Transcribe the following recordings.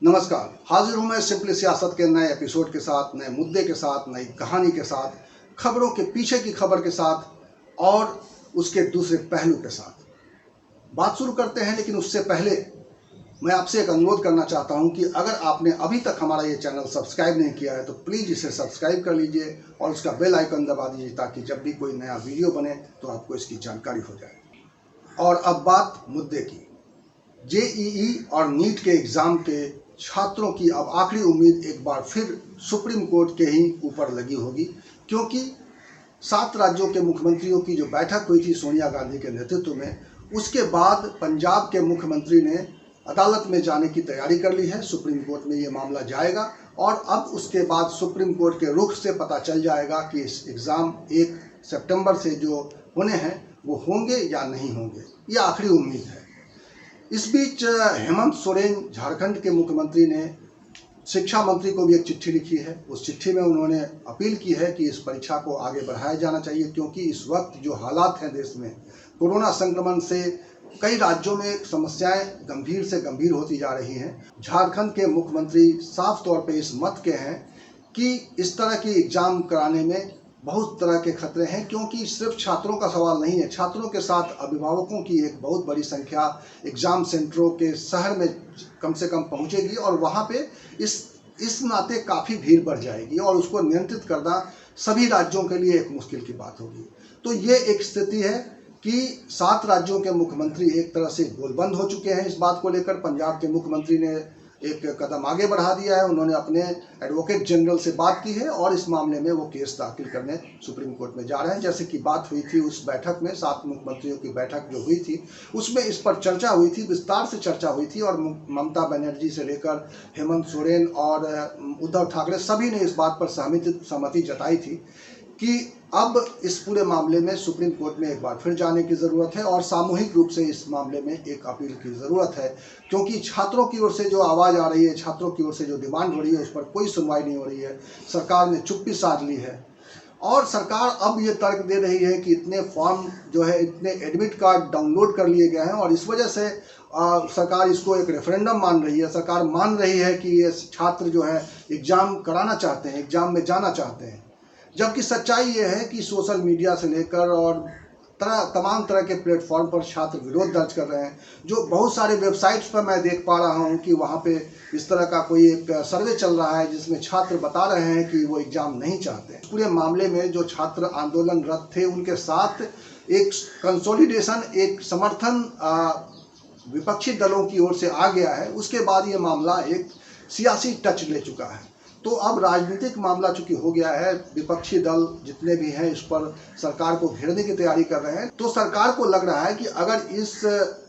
नमस्कार, हाजिर हूं मैं सिंपली सियासत के नए एपिसोड के साथ, नए मुद्दे के साथ, नई कहानी के साथ, खबरों के पीछे की खबर के साथ और उसके दूसरे पहलू के साथ। बात शुरू करते हैं, लेकिन उससे पहले मैं आपसे एक अनुरोध करना चाहता हूं कि अगर आपने अभी तक हमारा ये चैनल सब्सक्राइब नहीं किया है तो प्लीज़ इसे सब्सक्राइब कर लीजिए और उसका बेल आइकन दबा दीजिए ताकि जब भी कोई नया वीडियो बने तो आपको इसकी जानकारी हो जाए। और अब बात मुद्दे की। जेईई और नीट के एग्ज़ाम के छात्रों की अब आखिरी उम्मीद एक बार फिर सुप्रीम कोर्ट के ही ऊपर लगी होगी, क्योंकि 7 राज्यों के मुख्यमंत्रियों की जो बैठक हुई थी सोनिया गांधी के नेतृत्व में, उसके बाद पंजाब के मुख्यमंत्री ने अदालत में जाने की तैयारी कर ली है। सुप्रीम कोर्ट में ये मामला जाएगा और अब उसके बाद सुप्रीम कोर्ट के रुख से पता चल जाएगा कि इस एग्ज़ाम 1 सितंबर से जो होने हैं वो होंगे या नहीं होंगे। ये आखिरी उम्मीद है। इस बीच हेमंत सोरेन झारखंड के मुख्यमंत्री ने शिक्षा मंत्री को भी एक चिट्ठी लिखी है। उस चिट्ठी में उन्होंने अपील की है कि इस परीक्षा को आगे बढ़ाया जाना चाहिए, क्योंकि इस वक्त जो हालात हैं देश में, कोरोना संक्रमण से कई राज्यों में समस्याएं गंभीर से गंभीर होती जा रही हैं। झारखंड के मुख्यमंत्री साफ तौर पे इस मत के हैं कि इस तरह की एग्ज़ाम कराने में बहुत तरह के खतरे हैं, क्योंकि सिर्फ छात्रों का सवाल नहीं है, छात्रों के साथ अभिभावकों की एक बहुत बड़ी संख्या एग्ज़ाम सेंटरों के शहर में कम से कम पहुंचेगी और वहां पे इस नाते काफ़ी भीड़ बढ़ जाएगी और उसको नियंत्रित करना सभी राज्यों के लिए एक मुश्किल की बात होगी। तो ये एक स्थिति है कि 7 राज्यों के मुख्यमंत्री एक तरह से गोलबंद हो चुके हैं इस बात को लेकर। पंजाब के मुख्यमंत्री ने एक कदम आगे बढ़ा दिया है। उन्होंने अपने एडवोकेट जनरल से बात की है और इस मामले में वो केस दाखिल करने सुप्रीम कोर्ट में जा रहे हैं। जैसे कि बात हुई थी उस बैठक में, 7 मुख्यमंत्रियों की बैठक जो हुई थी उसमें इस पर चर्चा हुई थी, विस्तार से चर्चा हुई थी और ममता बनर्जी से लेकर हेमंत सोरेन और उद्धव ठाकरे सभी ने इस बात पर सहमति जताई थी कि अब इस पूरे मामले में सुप्रीम कोर्ट में एक बार फिर जाने की ज़रूरत है और सामूहिक रूप से इस मामले में एक अपील की ज़रूरत है, क्योंकि छात्रों की ओर से जो आवाज़ आ रही है, छात्रों की ओर से जो डिमांड हो रही है, उस पर कोई सुनवाई नहीं हो रही है। सरकार ने चुप्पी साध ली है और सरकार अब ये तर्क दे रही है कि इतने फॉर्म जो है, इतने एडमिट कार्ड डाउनलोड कर लिए गए हैं और इस वजह से सरकार इसको एक रेफरेंडम मान रही है। सरकार मान रही है कि ये छात्र जो है एग्ज़ाम कराना चाहते हैं, एग्ज़ाम में जाना चाहते हैं, जबकि सच्चाई ये है कि सोशल मीडिया से लेकर और तमाम तरह के प्लेटफॉर्म पर छात्र विरोध दर्ज कर रहे हैं। जो बहुत सारे वेबसाइट्स पर मैं देख पा रहा हूँ कि वहाँ पे इस तरह का कोई एक सर्वे चल रहा है जिसमें छात्र बता रहे हैं कि वो एग्ज़ाम नहीं चाहते। पूरे मामले में जो छात्र आंदोलनरत थे उनके साथ एक कंसोलिडेशन, एक समर्थन विपक्षी दलों की ओर से आ गया है। उसके बाद ये मामला एक सियासी टच ले चुका है। तो अब राजनीतिक मामला चूंकि हो गया है, विपक्षी दल जितने भी हैं इस पर सरकार को घेरने की तैयारी कर रहे हैं। तो सरकार को लग रहा है कि अगर इस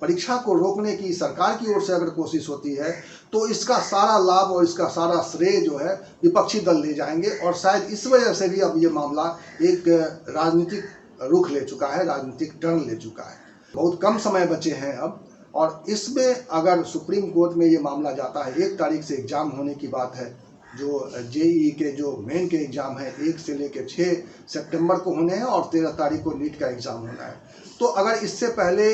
परीक्षा को रोकने की सरकार की ओर से अगर कोशिश होती है तो इसका सारा लाभ और इसका सारा श्रेय जो है विपक्षी दल ले जाएंगे और शायद इस वजह से भी अब ये मामला एक राजनीतिक रुख ले चुका है, राजनीतिक टर्न ले चुका है। बहुत कम समय बचे हैं अब, और इसमें अगर सुप्रीम कोर्ट में ये मामला जाता है, 1 तारीख से एग्ज़ाम होने की बात है। जो जेईई के जो मेन के एग्ज़ाम है 1 से लेकर 6 सितंबर को होने हैं और 13 तारीख को नीट का एग्ज़ाम होना है। तो अगर इससे पहले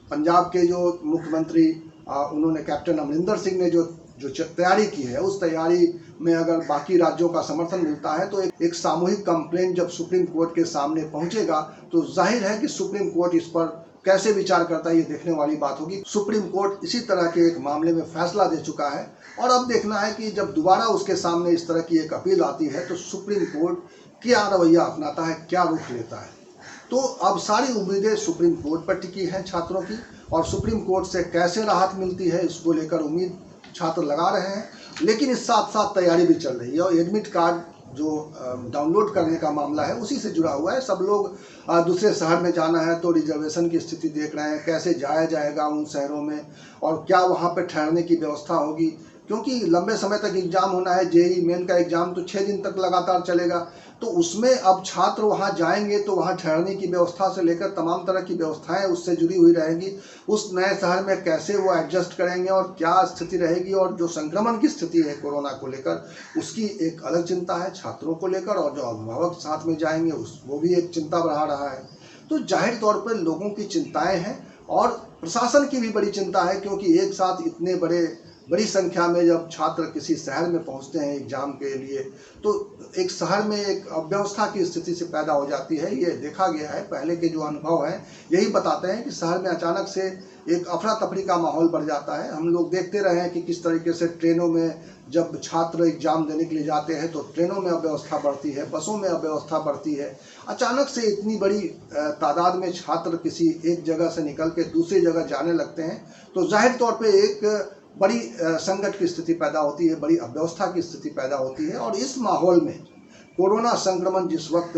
पंजाब के जो मुख्यमंत्री उन्होंने कैप्टन अमरिंदर सिंह ने जो तैयारी की है, उस तैयारी में अगर बाकी राज्यों का समर्थन मिलता है तो एक सामूहिक कंप्लेन जब सुप्रीम कोर्ट के सामने पहुंचेगा तो जाहिर है कि सुप्रीम कोर्ट इस पर कैसे विचार करता है, ये देखने वाली बात होगी। सुप्रीम कोर्ट इसी तरह के एक मामले में फैसला दे चुका है और अब देखना है कि जब दोबारा उसके सामने इस तरह की एक अपील आती है तो सुप्रीम कोर्ट क्या रवैया अपनाता है, क्या रुख लेता है। तो अब सारी उम्मीदें सुप्रीम कोर्ट पर टिकी हैं छात्रों की, और सुप्रीम कोर्ट से कैसे राहत मिलती है इसको लेकर उम्मीद छात्र लगा रहे हैं। लेकिन इस साथ साथ तैयारी भी चल रही है और एडमिट कार्ड जो डाउनलोड करने का मामला है उसी से जुड़ा हुआ है। सब लोग दूसरे शहर में जाना है तो रिजर्वेशन की स्थिति देख रहे हैं, कैसे जाया जाएगा उन शहरों में और क्या वहाँ पे ठहरने की व्यवस्था होगी, क्योंकि लंबे समय तक एग्ज़ाम होना है। जेईई मेन का एग्ज़ाम तो 6 दिन तक लगातार चलेगा, तो उसमें अब छात्र वहाँ जाएंगे तो वहाँ ठहरने की व्यवस्था से लेकर तमाम तरह की व्यवस्थाएं उससे जुड़ी हुई रहेंगी। उस नए शहर में कैसे वो एडजस्ट करेंगे और क्या स्थिति रहेगी, और जो संक्रमण की स्थिति है कोरोना को लेकर उसकी एक अलग चिंता है छात्रों को लेकर, और जो अभिभावक साथ में जाएंगे वो भी एक चिंता बढ़ा रहा है। तो जाहिर तौर पर लोगों की चिंताएँ हैं और प्रशासन की भी बड़ी चिंता है, क्योंकि एक साथ इतने बड़े बड़ी संख्या में जब छात्र किसी शहर में पहुंचते हैं एग्जाम के लिए, तो एक शहर में एक अव्यवस्था की स्थिति से पैदा हो जाती है। ये देखा गया है, पहले के जो अनुभव हैं यही बताते हैं कि शहर में अचानक से एक अफरा तफरी का माहौल बढ़ जाता है। हम लोग देखते रहे हैं कि किस तरीके से ट्रेनों में जब छात्र एग्जाम देने के लिए जाते हैं तो ट्रेनों में अव्यवस्था बढ़ती है, बसों में अव्यवस्था बढ़ती है। अचानक से इतनी बड़ी तादाद में छात्र किसी एक जगह से निकल के दूसरी जगह जाने लगते हैं, तो जाहिर तौर पे एक बड़ी संकट की स्थिति पैदा होती है, बड़ी अव्यवस्था की स्थिति पैदा होती है। और इस माहौल में कोरोना संक्रमण जिस वक्त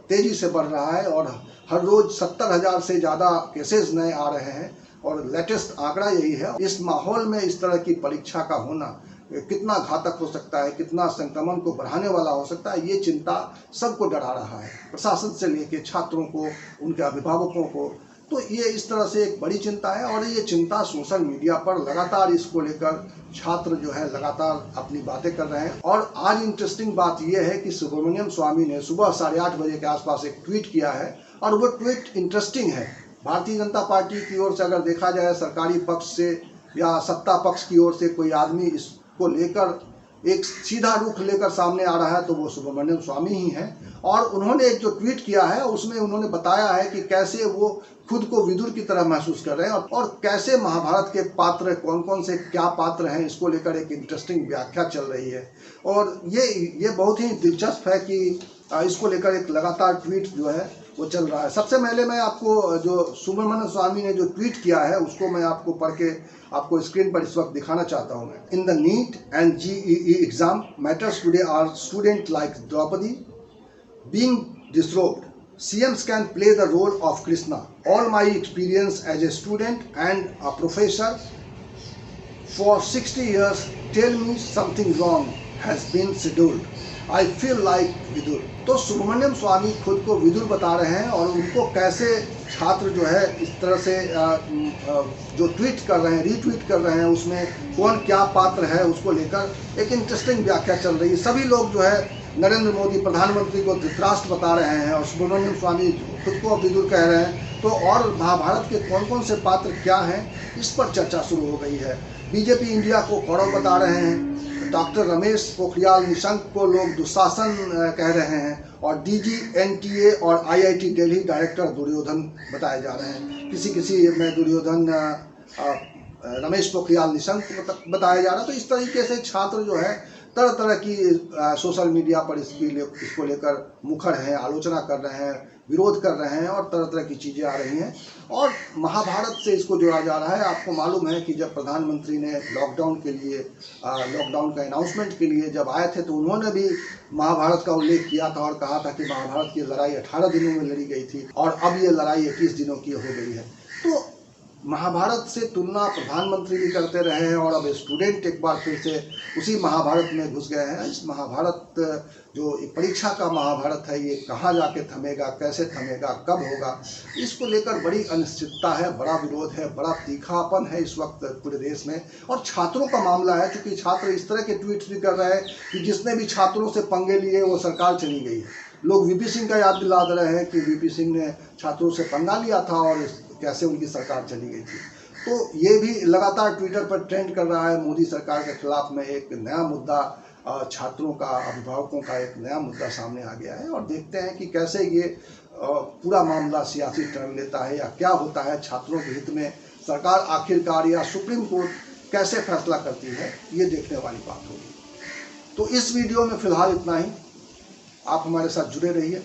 तेजी से बढ़ रहा है और हर रोज 70,000 से ज़्यादा केसेस नए आ रहे हैं और लेटेस्ट आंकड़ा यही है, इस माहौल में इस तरह की परीक्षा का होना कितना घातक हो सकता है, कितना संक्रमण को बढ़ाने वाला हो सकता है, ये चिंता सबको डरा रहा है, प्रशासन से लेके छात्रों को, उनके अभिभावकों को। तो ये इस तरह से एक बड़ी चिंता है और ये चिंता सोशल मीडिया पर लगातार इसको लेकर छात्र जो है लगातार अपनी बातें कर रहे हैं। और आज इंटरेस्टिंग बात ये है कि सुब्रमण्यम स्वामी ने सुबह 8:30 बजे के आसपास एक ट्वीट किया है और वो ट्वीट इंटरेस्टिंग है। भारतीय जनता पार्टी की ओर से अगर देखा जाए, सरकारी पक्ष से या सत्ता पक्ष की ओर से कोई आदमी इसको लेकर एक सीधा रुख लेकर सामने आ रहा है तो वो सुब्रमण्यम स्वामी ही हैं। और उन्होंने एक जो ट्वीट किया है उसमें उन्होंने बताया है कि कैसे वो खुद को विदुर की तरह महसूस कर रहे हैं और कैसे महाभारत के पात्र कौन कौन से क्या पात्र हैं, इसको लेकर एक इंटरेस्टिंग व्याख्या चल रही है। और ये बहुत ही दिलचस्प है कि इसको लेकर एक लगातार ट्वीट जो है वो चल रहा है। सबसे पहले मैं आपको जो सुब्रमण्यम स्वामी ने जो ट्वीट किया है उसको मैं आपको पढ़ के आपको स्क्रीन पर इस वक्त दिखाना चाहता हूँ। मैं in the NEET and JEE exam matters today are student like Draupadi being disrobed, CMs can play the role of Krishna. All my experience as a student and a professor for 60 years tell me something wrong has been scheduled. I feel like Vidur. तो सुब्रमण्यम स्वामी खुद को विदुर बता रहे हैं और उनको कैसे छात्र जो है इस तरह से जो ट्वीट कर रहे हैं, रीट्वीट कर रहे हैं, उसमें कौन क्या पात्र है उसको लेकर एक इंटरेस्टिंग व्याख्या चल रही है। सभी लोग जो है नरेंद्र मोदी प्रधानमंत्री को धृतराष्ट्र बता रहे हैं और सुब्रमण्यम स्वामी खुद को विदुर कह रहे हैं। तो और महाभारत के कौन कौन से पात्र क्या हैं, इस पर चर्चा शुरू हो गई है। बीजेपी इंडिया को कौरव बता रहे हैं, डॉक्टर रमेश पोखरियाल निशंक को लोग दुशासन कह रहे हैं और DG NTA और IIT दिल्ली डायरेक्टर दुर्योधन बताए जा रहे हैं। किसी में दुर्योधन रमेश पोखरियाल निशंक बताया जा रहा है। तो इस तरीके से छात्र जो है तरह तरह की सोशल मीडिया पर इसको लेकर मुखर हैं, आलोचना कर रहे हैं, विरोध कर रहे हैं और तरह तरह की चीज़ें आ रही हैं। और महाभारत से इसको जोड़ा जा रहा है। आपको मालूम है कि जब प्रधानमंत्री ने लॉकडाउन का अनाउंसमेंट के लिए जब आए थे तो उन्होंने भी महाभारत का उल्लेख किया था और कहा था कि महाभारत की लड़ाई 18 दिनों में लड़ी गई थी और अब ये लड़ाई 21 दिनों की हो गई है। तो महाभारत से तुलना प्रधानमंत्री भी करते रहे हैं और अब स्टूडेंट एक बार फिर से उसी महाभारत में घुस गए हैं। इस महाभारत जो परीक्षा का महाभारत है, ये कहाँ जाके थमेगा, कैसे थमेगा, कब होगा, इसको लेकर बड़ी अनिश्चितता है, बड़ा विरोध है, बड़ा तीखापन है इस वक्त पूरे देश में। और छात्रों का मामला है, क्योंकि छात्र इस तरह के ट्वीट्स भी कर रहे हैं कि जिसने भी छात्रों से पंगे लिए वो सरकार चली गई है। लोग VP सिंह का याद दिला रहे हैं कि VP सिंह ने छात्रों से पंगा लिया था और कैसे उनकी सरकार चली गई थी। तो ये भी लगातार ट्विटर पर ट्रेंड कर रहा है। मोदी सरकार के खिलाफ में एक नया मुद्दा, छात्रों का, अभिभावकों का एक नया मुद्दा सामने आ गया है और देखते हैं कि कैसे ये पूरा मामला सियासी टर्न लेता है या क्या होता है। छात्रों के हित में सरकार आखिरकार या सुप्रीम कोर्ट कैसे फैसला करती है, ये देखने वाली बात होगी। तो इस वीडियो में फ़िलहाल इतना ही। आप हमारे साथ जुड़े रहिए।